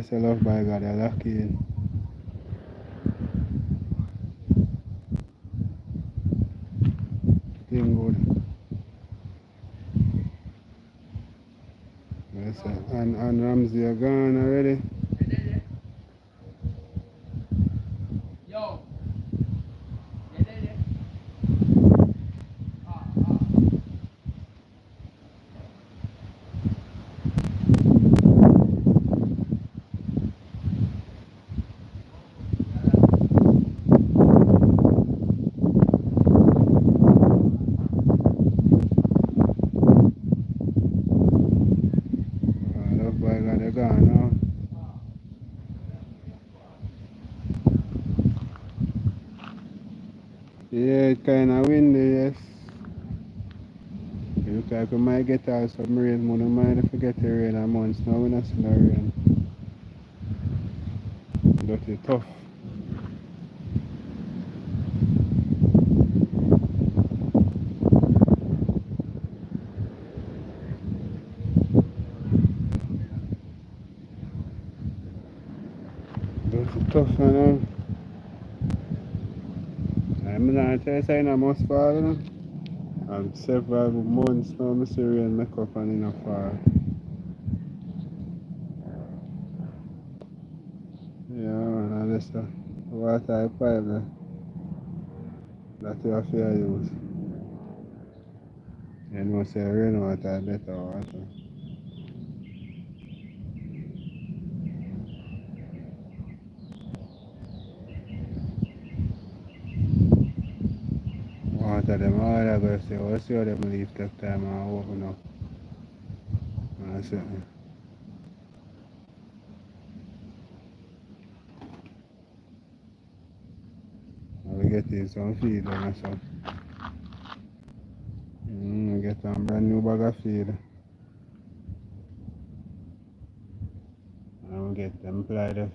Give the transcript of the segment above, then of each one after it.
say love by God, I lock in. Thing good. Yes, sir. And Ramsey are gone already. Love by God, they're gone now. Yeah, it's kind of windy, yes. It looks like we might get out some rain, but we might forget the rain a month. Now we're not seeing the rain. But it's tough. But it's tough, you know. I'm not trying to say I must fall, you know. And several months now, I see rain make up and in a fall. Yeah, and that's the water pipe that you have to use. You know, say rainwater better water. Water them all I go say, we'll see how them leave take time and open up. And that's it. And we get in some feed and so. We get some brand new bag of feed. And we get them plied.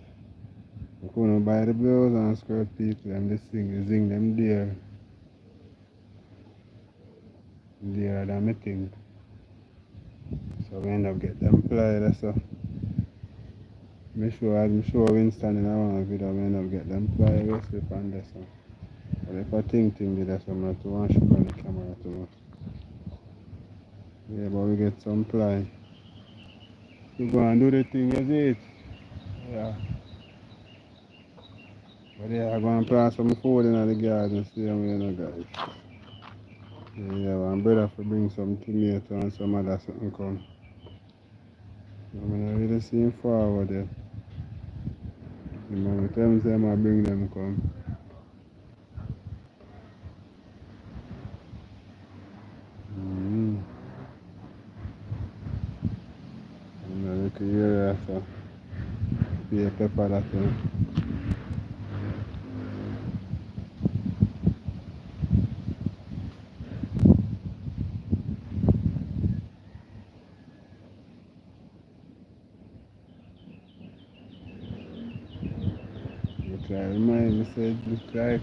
We couldn't buy the blouse and skirt people and this thing, you zing them there. Dearer than me think. So we end up get them plied so. I'm sure Winston in one video, we end up get them plied we slip on this so. But if I think did that so I'm not too want to shoot on the camera too much. Yeah, but we get some ply. We go and do the thing, is it? Yeah. But yeah, I go and plant some food in the garden, see how we know guys. Yeah, my brother for bring some tomato and some other something come. I'm not really seeing forward there. The moment times them I bring them come. Mm-hmm. And I look here so be a pepper that one. Look like remind me said look like